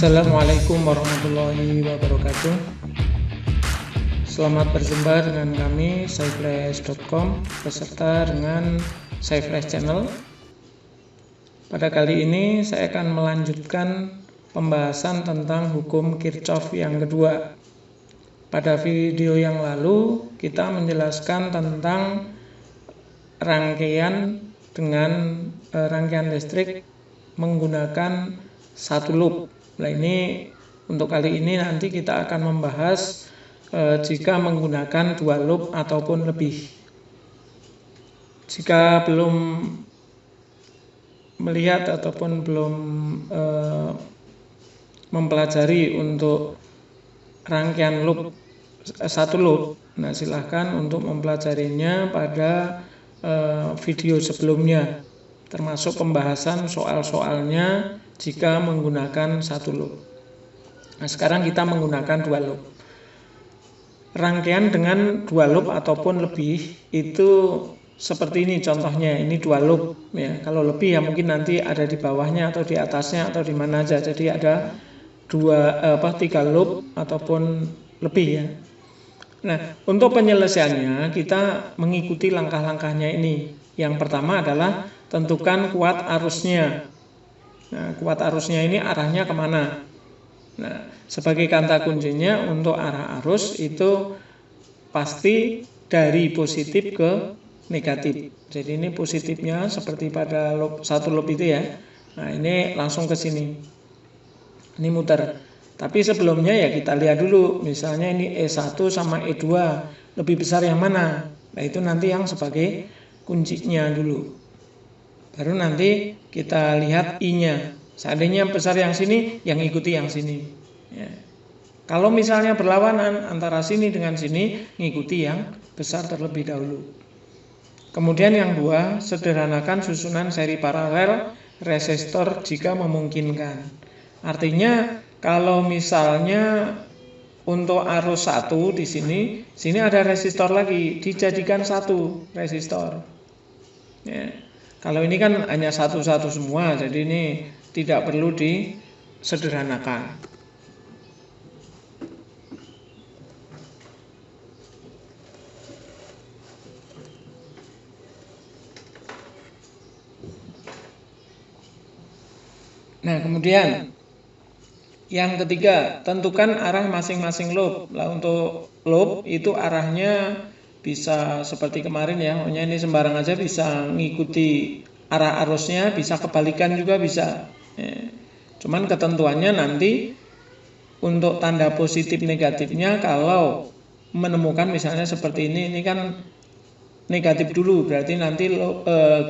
Assalamualaikum warahmatullahi wabarakatuh. Selamat berjumpa dengan kami Saiflash.com beserta dengan Saiflash Channel. Pada kali ini saya akan melanjutkan pembahasan tentang hukum Kirchhoff yang kedua. Pada video yang lalu kita menjelaskan tentang rangkaian listrik menggunakan satu loop. Nah, ini untuk kali ini nanti kita akan membahas jika menggunakan dua loop ataupun lebih. Jika belum melihat ataupun belum mempelajari untuk rangkaian loop satu loop, nah silahkan untuk mempelajarinya pada video sebelumnya, termasuk pembahasan soal-soalnya jika menggunakan satu loop. Nah, sekarang kita menggunakan dua loop. Rangkaian dengan dua loop ataupun lebih itu seperti ini contohnya. Ini dua loop ya. Kalau lebih ya mungkin nanti ada di bawahnya atau di atasnya atau di mana aja. Jadi ada tiga loop ataupun lebih ya. Nah, untuk penyelesaiannya kita mengikuti langkah-langkahnya ini. Yang pertama adalah tentukan kuat arusnya. Nah, kuat arusnya ini arahnya kemana? Nah, sebagai kata kuncinya untuk arah arus itu pasti dari positif ke negatif. Jadi ini positifnya seperti pada loop, satu loop itu ya. Nah, ini langsung ke sini. Ini muter. Tapi sebelumnya ya kita lihat dulu, misalnya ini E1 sama E2 lebih besar yang mana? Nah, itu nanti yang sebagai kuncinya dulu. Baru nanti kita lihat I-nya. Seandainya besar yang sini, yang ikuti yang sini. Ya. Kalau misalnya berlawanan antara sini dengan sini, ngikuti yang besar terlebih dahulu. Kemudian yang dua, sederhanakan susunan seri paralel resistor jika memungkinkan. Artinya kalau misalnya untuk arus satu di sini ada resistor lagi, dijadikan satu resistor. Ya. Kalau ini kan hanya satu-satu semua, jadi ini tidak perlu disederhanakan. Nah, kemudian yang ketiga, tentukan arah masing-masing loop. Lah untuk loop itu arahnya bisa seperti kemarin ya, pokoknya ini sembarang aja bisa ngikuti arah arusnya, bisa kebalikan juga bisa. Ya. Cuman ketentuannya nanti untuk tanda positif negatifnya kalau menemukan misalnya seperti ini kan negatif dulu, berarti nanti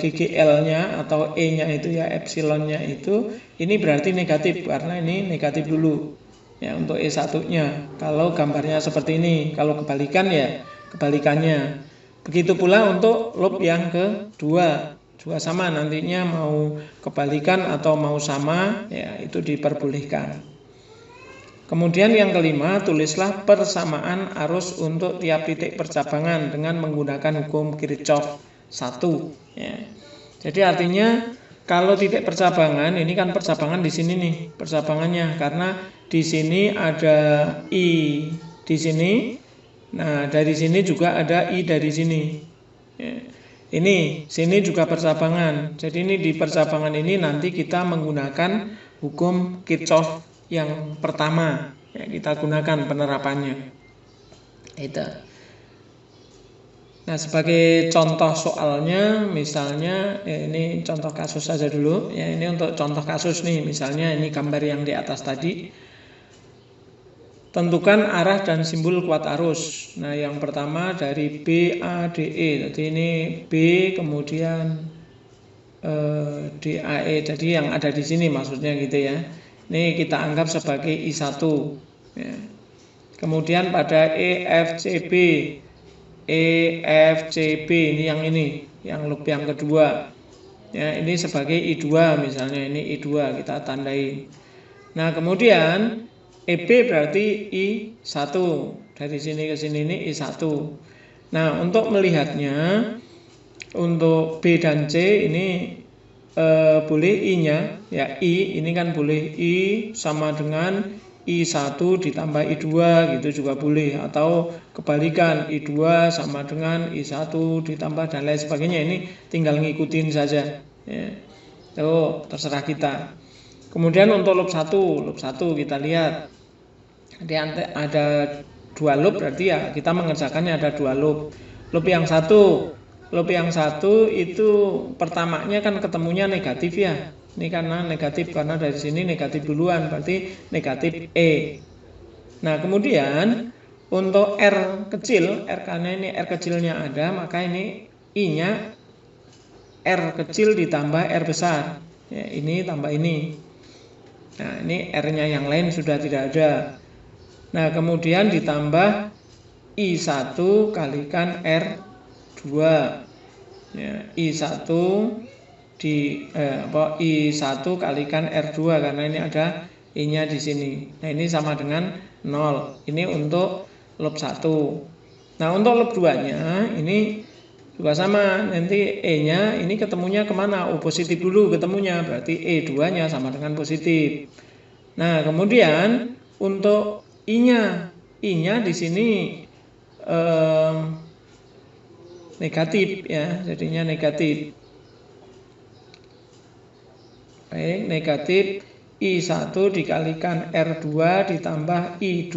GGL-nya atau E-nya itu ya, epsilonnya itu ini berarti negatif karena ini negatif dulu. Ya, untuk E1-nya kalau gambarnya seperti ini, kalau kebalikan ya kebalikannya. Begitu pula untuk loop yang kedua, juga sama nantinya mau kebalikan atau mau sama ya itu diperbolehkan. Kemudian yang kelima, tulislah persamaan arus untuk tiap titik percabangan dengan menggunakan hukum Kirchhoff 1 ya. Jadi artinya kalau titik percabangan ini kan percabangan di sini nih percabangannya, karena di sini ada I di sini. Nah, dari sini juga ada I dari sini. Ya. Ini sini juga percabangan. Jadi ini di percabangan ini nanti kita menggunakan hukum Kirchhoff yang pertama. Ya, kita gunakan penerapannya. Itu. Nah, sebagai contoh soalnya, misalnya ini contoh kasus saja dulu. Ya, ini untuk contoh kasus nih. Misalnya ini gambar yang di atas tadi. Tentukan arah dan simbol kuat arus. Nah, yang pertama dari B, A, D, E. Jadi ini B, kemudian D, A, E. Jadi yang ada di sini maksudnya gitu ya. Ini kita anggap sebagai I1. Ya. Kemudian pada E, F, C, B. E, F, C, B ini, yang loop yang kedua. Ya, ini sebagai I2 misalnya, ini I2 kita tandai. Nah, kemudian EB berarti I1. Dari sini ke sini ini I1. Nah, untuk melihatnya untuk B dan C ini boleh I-nya, ya I, ini kan boleh I sama dengan I1 ditambah I2 gitu juga boleh, atau kebalikan I2 sama dengan I1 ditambah dan lain sebagainya. Ini tinggal ngikutin saja ya. Itu terserah kita. Kemudian untuk loop 1 kita lihat ada 2 loop, berarti ya kita mengerjakannya ada 2 loop. Loop yang satu itu pertamanya kan ketemunya negatif ya. Ini karena negatif, karena dari sini negatif duluan, berarti negatif E. Nah kemudian untuk R kecil, karena ini R kecilnya ada, maka ini I-nya R kecil ditambah R besar ya, ini tambah ini. Nah ini R-nya yang lain sudah tidak ada. Nah kemudian ditambah I1 kalikan R2 ya, I1 I1 kalikan R2 karena ini ada I-nya di sini. Nah ini sama dengan 0. Ini untuk loop 1. Nah untuk loop 2-nya ini juga sama, nanti E-nya ini ketemunya kemana? Positif dulu ketemunya, berarti E2-nya sama dengan positif. Nah kemudian untuk I-nya di sini negatif ya, jadinya negatif. Baik, negatif I1 dikalikan R2 ditambah I2.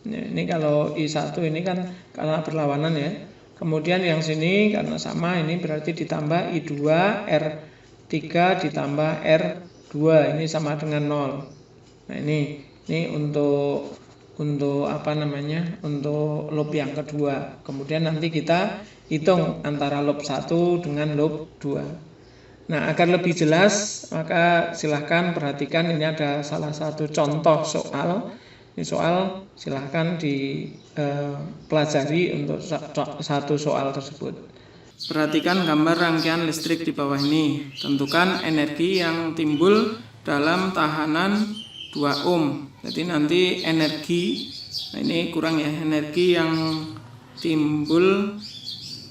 Nah, ini kalau I1 ini kan karena berlawanan ya. Kemudian yang sini karena sama, ini berarti ditambah I2 R3 ditambah R2, ini sama dengan 0. Nah ini untuk apa namanya, untuk loop yang kedua. Kemudian nanti kita hitung antara loop 1 dengan loop 2. Nah agar lebih jelas maka silahkan perhatikan, ini ada salah satu contoh soal. Ini soal silahkan dipelajari untuk satu soal tersebut. Perhatikan gambar rangkaian listrik di bawah ini. Tentukan energi yang timbul dalam tahanan 2 ohm. Jadi nanti energi, nah ini kurang ya, energi yang timbul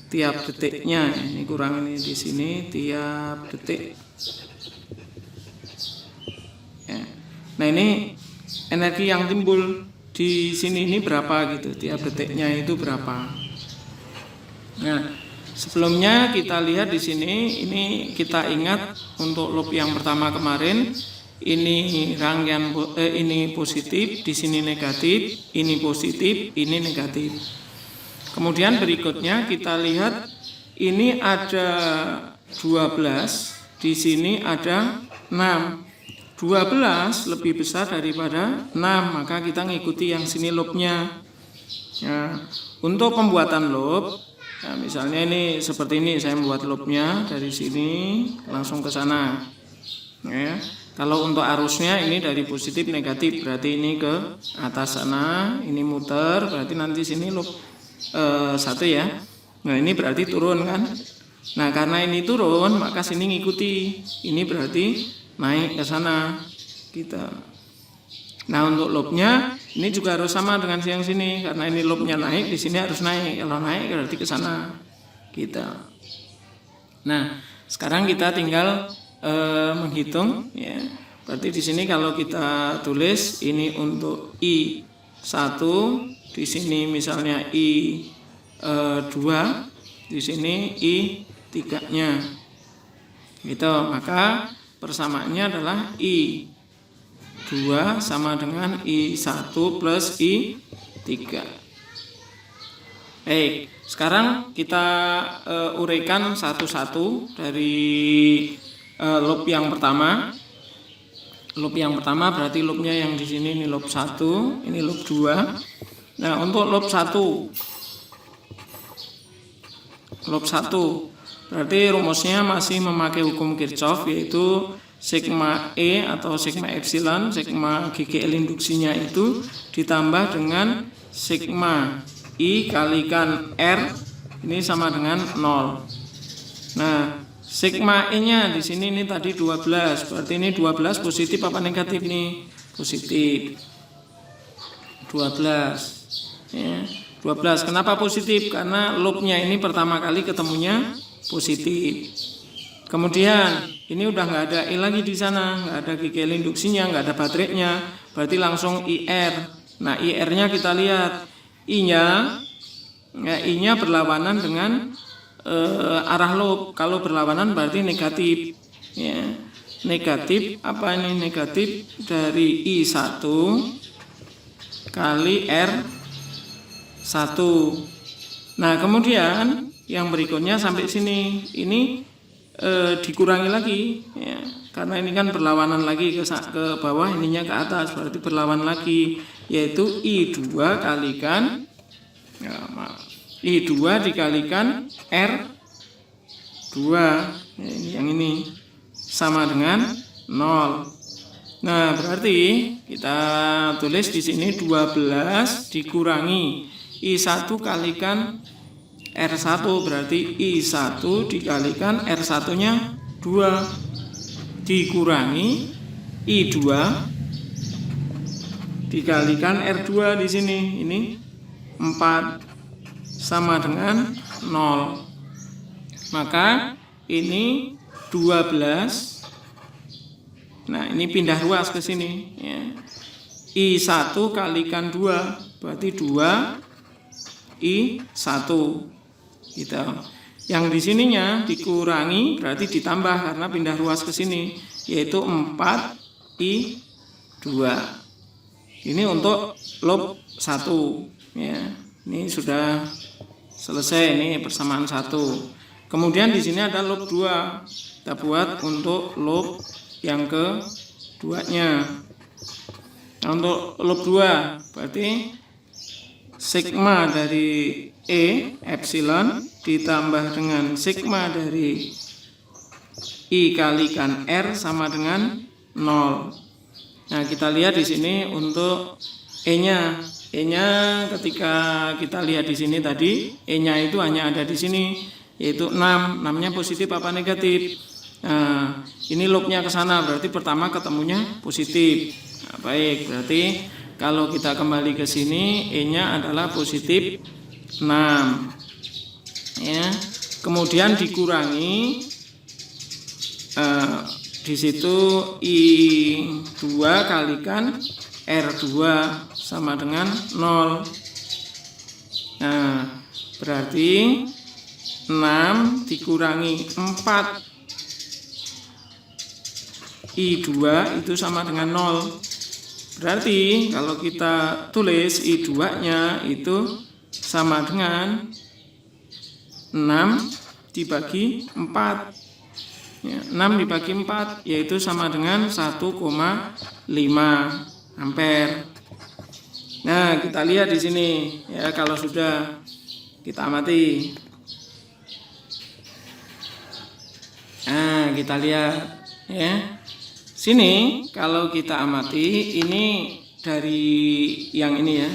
tiap detiknya, ini kurang, ini di sini tiap detik ya. Nah ini energi yang timbul di sini ini berapa gitu, tiap detiknya itu berapa. Nah sebelumnya kita lihat di sini, ini kita ingat untuk loop yang pertama kemarin, ini rangkaian ini positif, di sini negatif, ini positif, ini negatif. Kemudian berikutnya kita lihat ini ada 12, di sini ada 6. 12 lebih besar daripada 6, maka kita ngikuti yang sini loopnya. Nah, untuk pembuatan loop, nah misalnya ini seperti ini, saya membuat loopnya dari sini langsung ke sana. Ya. Kalau untuk arusnya ini dari positif negatif, berarti ini ke atas sana, ini muter, berarti nanti sini loop 1 ya. Nah ini berarti turun kan. Nah karena ini turun maka sini ngikuti, ini berarti naik ke sana kita. Nah untuk loopnya ini juga harus sama dengan yang sini, karena ini loopnya naik, di sini harus naik. Kalau naik berarti ke sana kita. Nah sekarang kita tinggal menghitung ya. Berarti di sini kalau kita tulis ini untuk I1, di sini misalnya I2, di sini I3-nya. Gitu, maka persamaannya adalah I2 sama dengan I1 plus I3. Baik, sekarang kita uraikan satu-satu dari loop yang pertama. Loop yang pertama berarti loopnya yang di sini, ini loop 1, ini loop 2. Nah, untuk loop 1 berarti rumusnya masih memakai hukum Kirchhoff, yaitu sigma E atau sigma epsilon, sigma GGL induksinya itu ditambah dengan sigma I kalikan R, ini sama dengan 0. Nah, sigma E-nya di sini ini tadi 12, berarti ini 12 positif apa negatif nih? Positif. 12. Ya, 12. Kenapa positif? Karena loopnya ini pertama kali ketemunya positif. Kemudian ini udah nggak ada E lagi di sana, nggak ada GKL induksinya, nggak ada baterainya, berarti langsung IR. Nah, IR-nya kita lihat, I-nya berlawanan dengan arah loop. Kalau berlawanan berarti negatif. Ya. Negatif apa ini? Negatif dari I1 kali R1. Nah, kemudian yang berikutnya sampai sini, ini dikurangi lagi, ya, karena ini kan berlawanan lagi ke bawah, ininya ke atas, berarti berlawan lagi, yaitu I2 kalikan I2 dikalikan R2, ya, yang ini sama dengan 0. Nah, berarti kita tulis di sini 12 dikurangi I1 kalikan R1, berarti I1 dikalikan R1-nya 2 dikurangi I2 dikalikan R2 di sini, ini 4 sama dengan 0. Maka ini 12. Nah, ini pindah ruas ke sini, ya. I1 kalikan 2 berarti 2 I1 gitu. Yang di sininya dikurangi berarti ditambah karena pindah ruas ke sini, yaitu 4 I2. Ini untuk loop 1, ya. Ini sudah selesai, ini persamaan 1. Kemudian di sini ada loop 2. Kita buat untuk loop yang keduanya. Nah, untuk loop 2 berarti sigma dari E epsilon ditambah dengan sigma dari I kalikan R sama dengan 0. Nah, kita lihat di sini untuk E-nya. E-nya ketika kita lihat di sini tadi, E-nya itu hanya ada di sini, yaitu 6. 6-nya positif apa negatif? Nah, ini loopnya ke sana, berarti pertama ketemunya positif. Nah, baik, berarti kalau kita kembali ke sini, E-nya adalah positif 6. Ya. Kemudian dikurangi di situ I2 kalikan R2 sama dengan 0. Nah, berarti 6 dikurangi 4 I2 itu sama dengan 0. Berarti kalau kita tulis I2-nya itu sama dengan 6 dibagi 4. Ya, 6 dibagi 4 yaitu sama dengan 1,5 ampere. Nah, kita lihat di sini ya, kalau sudah kita amati. Nah, kita lihat ya. Sini kalau kita amati, ini dari yang ini ya.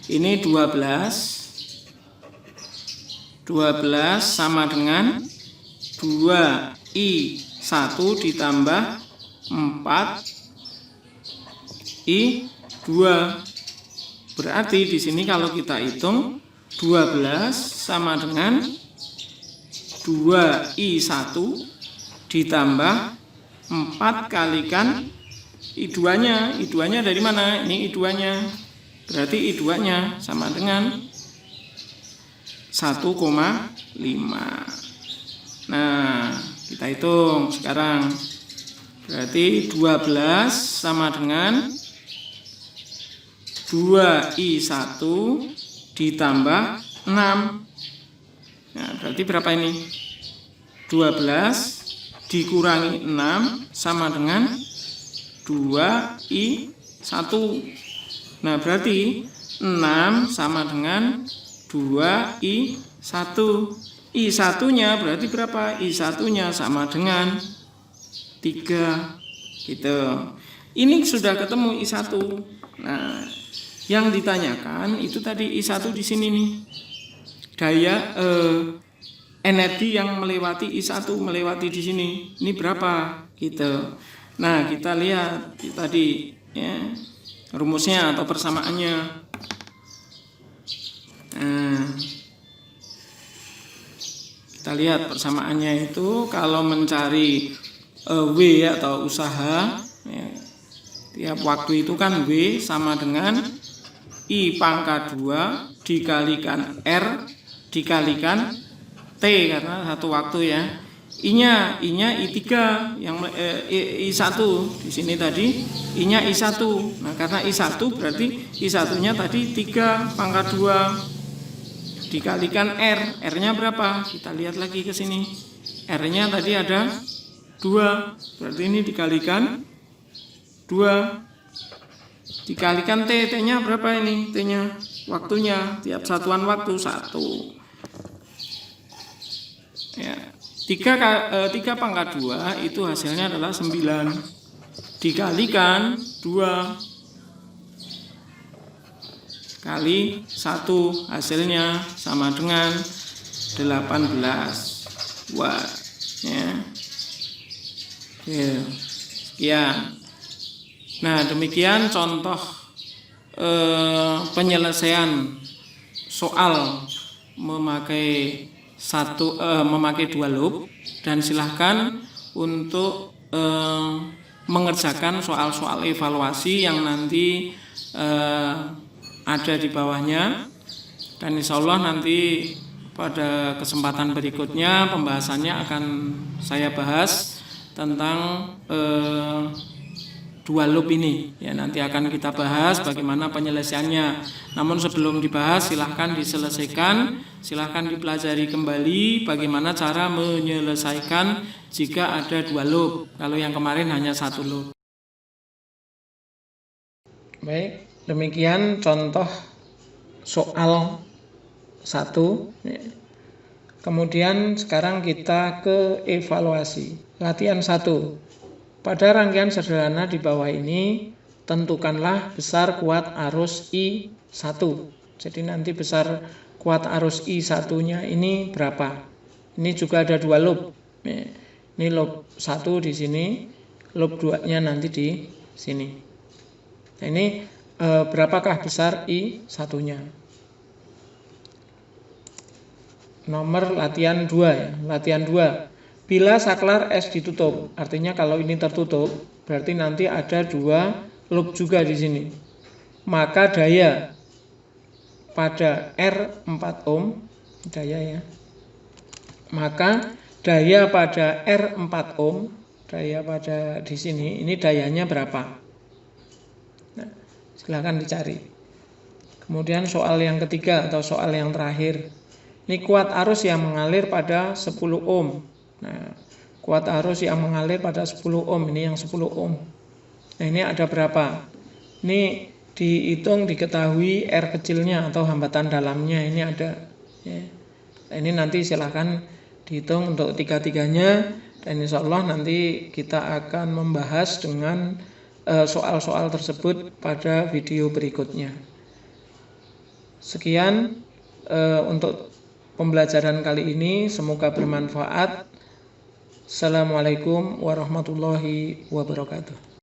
Ini 12 sama dengan 2I1 ditambah 4I2. Berarti di sini kalau kita hitung 12 sama dengan 2I1 ditambah 4 kalikan I2-nya. I2-nya dari mana? Ini I2-nya. Berarti I2-nya sama dengan 1,5. Nah, kita hitung sekarang. Berarti 12 sama dengan 2I1 ditambah 6. Nah, berarti berapa ini? 12 dikurangi 6 sama dengan 2I1. Nah, berarti 6 sama dengan 2I1. I1-nya berarti berapa? I1-nya sama dengan 3. Gitu. Ini sudah ketemu I1. Nah, yang ditanyakan itu tadi I1 di sini nih. Daya energi yang melewati I1 melewati di sini. Ini berapa? Gitu. Nah, kita lihat tadi ya, rumusnya atau persamaannya. Nah, kita Kita lihat persamaannya itu kalau mencari W atau usaha, ya, tiap waktu itu kan W sama dengan I pangkat 2 dikalikan R dikalikan T karena satu waktu ya. I-nya I3 yang I1 di sini tadi I-nya I1. Nah, karena I1 berarti I1-nya tadi 3 pangkat 2 dikalikan R. R-nya berapa? Kita lihat lagi ke sini. R-nya tadi ada 2. Berarti ini dikalikan 2 dikalikan T. T-nya berapa ini? T-nya waktunya tiap satuan waktu 1. Ya. 3 pangkat 2 itu hasilnya adalah 9 dikalikan 2 kali 1 hasilnya sama dengan 18 watt ya. Sekian. Nah, demikian contoh penyelesaian soal memakai memakai 2 loop, dan silahkan untuk mengerjakan soal-soal evaluasi yang nanti ada di bawahnya, dan insya Allah nanti pada kesempatan berikutnya pembahasannya akan saya bahas tentang 2 loop ini ya, nanti akan kita bahas bagaimana penyelesaiannya. Namun sebelum dibahas silahkan diselesaikan, silahkan dipelajari kembali bagaimana cara menyelesaikan jika ada 2 loop, kalau yang kemarin hanya 1 loop. Baik, demikian contoh soal 1. Kemudian sekarang kita ke evaluasi. Latihan 1. Pada rangkaian sederhana di bawah ini, tentukanlah besar kuat arus I1. Jadi nanti besar kuat arus I1-nya ini berapa? Ini juga ada 2 loop. Ini loop 1 di sini, loop 2-nya nanti di sini. Nah, ini berapakah besar I1-nya? Nomor latihan 2 ya. Latihan 2. Bila saklar S ditutup, artinya kalau ini tertutup, berarti nanti ada 2 loop juga di sini. Maka daya pada R4 ohm, daya ya. Maka daya pada R4 ohm, daya pada di sini, ini dayanya berapa? Nah, silakan dicari. Kemudian soal yang ketiga atau soal yang terakhir. Ini kuat arus yang mengalir pada 10 ohm. Nah, kuat arus yang mengalir pada 10 ohm, ini yang 10 ohm. Nah, ini ada berapa? Ini dihitung, diketahui R kecilnya atau hambatan dalamnya, ini ada ya. Nah, ini nanti silahkan dihitung untuk 3-tiganya, dan insya Allah nanti kita akan membahas dengan soal-soal tersebut pada video berikutnya. Sekian untuk pembelajaran kali ini, semoga bermanfaat. Assalamualaikum warahmatullahi wabarakatuh.